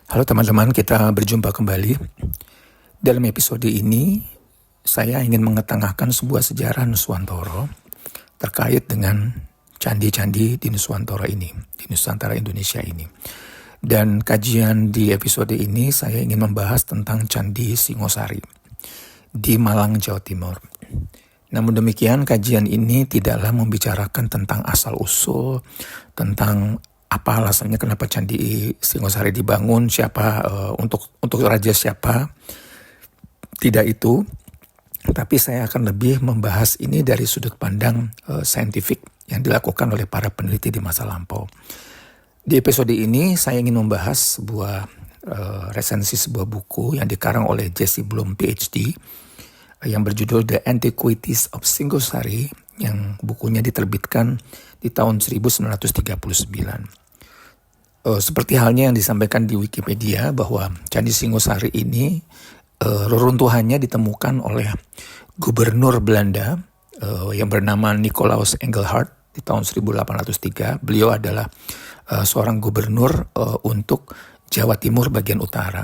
Halo teman-teman, kita berjumpa kembali. Dalam episode ini, saya ingin mengetengahkan sebuah sejarah Nuswantara terkait dengan candi-candi di Nuswantara ini, di Nusantara Indonesia ini. Dan kajian di episode ini, saya ingin membahas tentang Candi Singosari di Malang, Jawa Timur. Namun demikian, kajian ini tidaklah membicarakan tentang asal-usul, tentang apa alasannya kenapa Candi Singosari dibangun, siapa untuk raja siapa. Tidak itu, tapi saya akan lebih membahas ini dari sudut pandang saintifik yang dilakukan oleh para peneliti di masa lampau. Di episode ini saya ingin membahas sebuah resensi sebuah buku yang dikarang oleh Jesse Bloom PhD yang berjudul The Antiquities of Singosari, yang bukunya diterbitkan di tahun 1939. Seperti halnya yang disampaikan di Wikipedia bahwa Candi Singosari ini reruntuhannya ditemukan oleh gubernur Belanda yang bernama Nicolaus Engelhard di tahun 1803. Beliau adalah seorang gubernur untuk Jawa Timur bagian utara.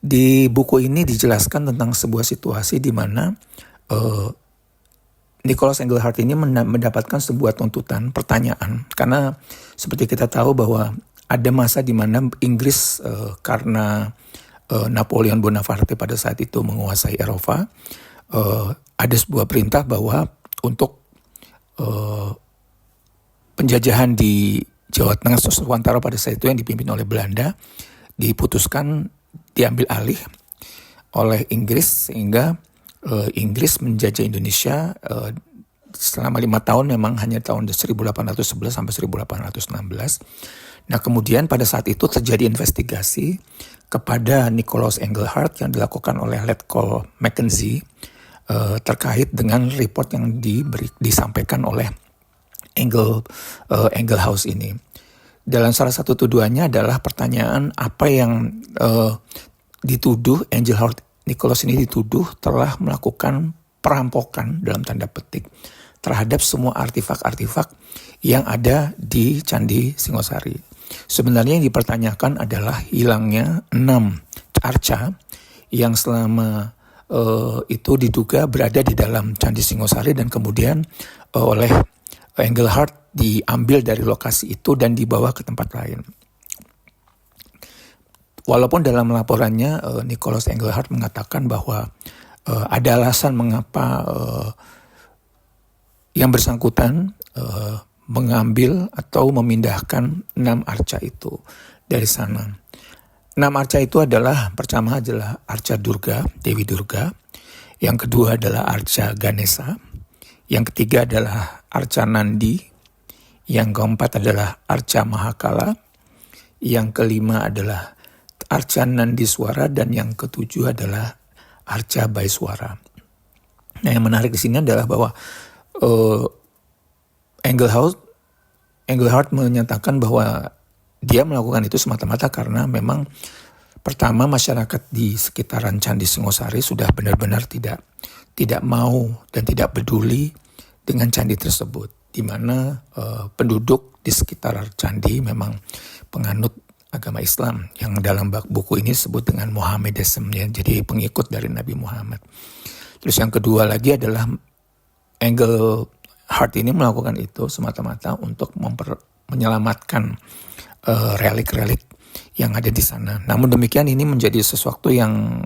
Di buku ini dijelaskan tentang sebuah situasi di mana Nicolaus Engelhard ini mendapatkan sebuah tuntutan, pertanyaan. Karena seperti kita tahu bahwa ada masa di mana Inggris karena Napoleon Bonaparte pada saat itu menguasai Eropa, ada sebuah perintah bahwa untuk penjajahan di Jawa Tengah Nuswantara pada saat itu yang dipimpin oleh Belanda diputuskan diambil alih oleh Inggris, sehingga Inggris menjajah Indonesia selama 5 tahun, memang hanya tahun 1811 sampai 1816. Nah kemudian pada saat itu terjadi investigasi kepada Nicolaus Engelhard yang dilakukan oleh Letkol Mackenzie terkait dengan report yang disampaikan oleh Engelhaus ini. Dalam salah satu tuduhannya adalah pertanyaan apa yang dituduh Nicolaus ini dituduh telah melakukan perampokan dalam tanda petik terhadap semua artifak-artifak yang ada di Candi Singosari. Sebenarnya yang dipertanyakan adalah hilangnya 6 arca yang selama itu diduga berada di dalam Candi Singosari dan kemudian oleh Engelhard diambil dari lokasi itu dan dibawa ke tempat lain. Walaupun dalam laporannya Nicolaus Engelhard mengatakan bahwa ada alasan mengapa yang bersangkutan mengambil atau memindahkan 6 arca itu dari sana. 6 arca itu adalah, pertama adalah arca Durga, Dewi Durga. Yang kedua adalah arca Ganesha. Yang ketiga adalah arca Nandi. Yang keempat adalah arca Mahakala. Yang kelima adalah arca Nandiswara, dan yang ketujuh adalah arca Baiswara. Nah, yang menarik di sini adalah bahwa Engelhard menyatakan bahwa dia melakukan itu semata-mata karena memang pertama masyarakat di sekitaran Candi Singosari sudah benar-benar tidak mau dan tidak peduli dengan candi tersebut, di mana penduduk di sekitar candi memang penganut agama Islam yang dalam buku ini disebut dengan Mohammedanism, ya, jadi pengikut dari Nabi Muhammad. Terus yang kedua lagi adalah Engelhard ini melakukan itu semata-mata untuk menyelamatkan relik-relik yang ada di sana. Namun demikian ini menjadi sesuatu yang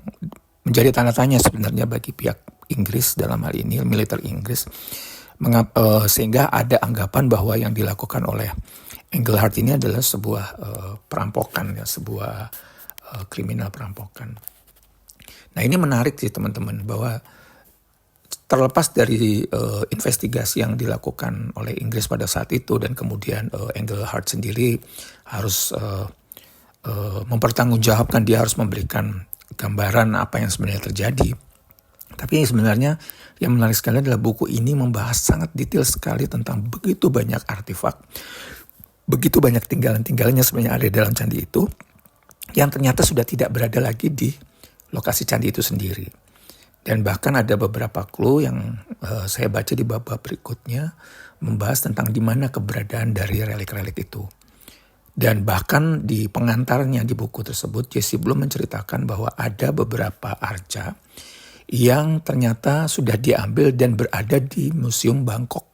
menjadi tanda tanya sebenarnya bagi pihak Inggris, dalam hal ini militer Inggris, sehingga ada anggapan bahwa yang dilakukan oleh Engelhard ini adalah sebuah perampokan, ya, sebuah kriminal perampokan. Nah ini menarik sih teman-teman, bahwa terlepas dari investigasi yang dilakukan oleh Inggris pada saat itu dan kemudian Engelhard sendiri harus mempertanggungjawabkan, dia harus memberikan gambaran apa yang sebenarnya terjadi. Tapi sebenarnya yang menarik sekali adalah buku ini membahas sangat detail sekali tentang begitu banyak artefak, begitu banyak tinggalan-tinggalannya sebenarnya ada di dalam candi itu, yang ternyata sudah tidak berada lagi di lokasi candi itu sendiri. Dan bahkan ada beberapa clue yang saya baca di bab-bab berikutnya membahas tentang di mana keberadaan dari relik-relik itu. Dan bahkan di pengantarnya di buku tersebut, Jesse Bloom menceritakan bahwa ada beberapa arca yang ternyata sudah diambil dan berada di Museum Bangkok.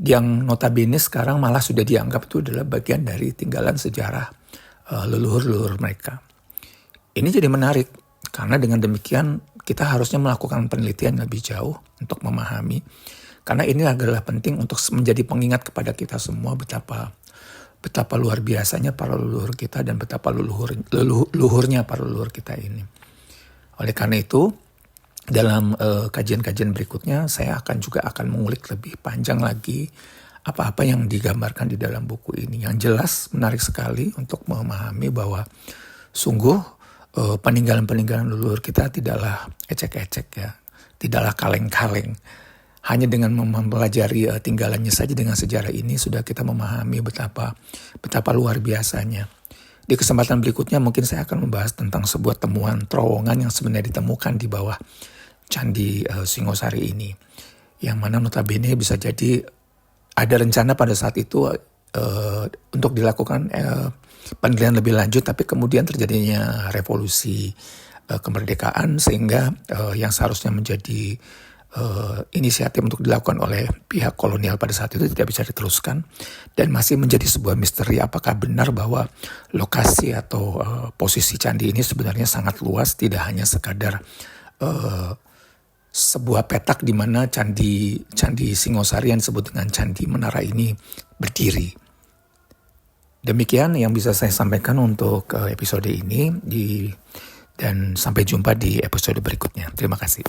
Yang notabene sekarang malah sudah dianggap itu adalah bagian dari tinggalan sejarah leluhur-leluhur mereka. Ini jadi menarik, karena dengan demikian kita harusnya melakukan penelitian lebih jauh untuk memahami. Karena ini adalah penting untuk menjadi pengingat kepada kita semua betapa luar biasanya para leluhur kita dan betapa luhurnya para leluhur kita ini. Oleh karena itu, dalam kajian-kajian berikutnya saya akan mengulik lebih panjang lagi apa-apa yang digambarkan di dalam buku ini. Yang jelas menarik sekali untuk memahami bahwa sungguh peninggalan-peninggalan leluhur kita tidaklah ecek-ecek ya, tidaklah kaleng-kaleng. Hanya dengan mempelajari tinggalannya saja dengan sejarah ini sudah kita memahami betapa luar biasanya. Di kesempatan berikutnya mungkin saya akan membahas tentang sebuah temuan terowongan yang sebenarnya ditemukan di bawah Candi Singosari ini. Yang mana notabene bisa jadi ada rencana pada saat itu untuk dilakukan penelitian lebih lanjut, tapi kemudian terjadinya revolusi kemerdekaan sehingga yang seharusnya menjadi inisiatif untuk dilakukan oleh pihak kolonial pada saat itu tidak bisa diteruskan dan masih menjadi sebuah misteri apakah benar bahwa lokasi atau posisi candi ini sebenarnya sangat luas, tidak hanya sekadar sebuah petak di mana candi Singosari yang disebut dengan Candi Menara ini berdiri. Demikian yang bisa saya sampaikan untuk episode ini dan sampai jumpa di episode berikutnya. Terima kasih.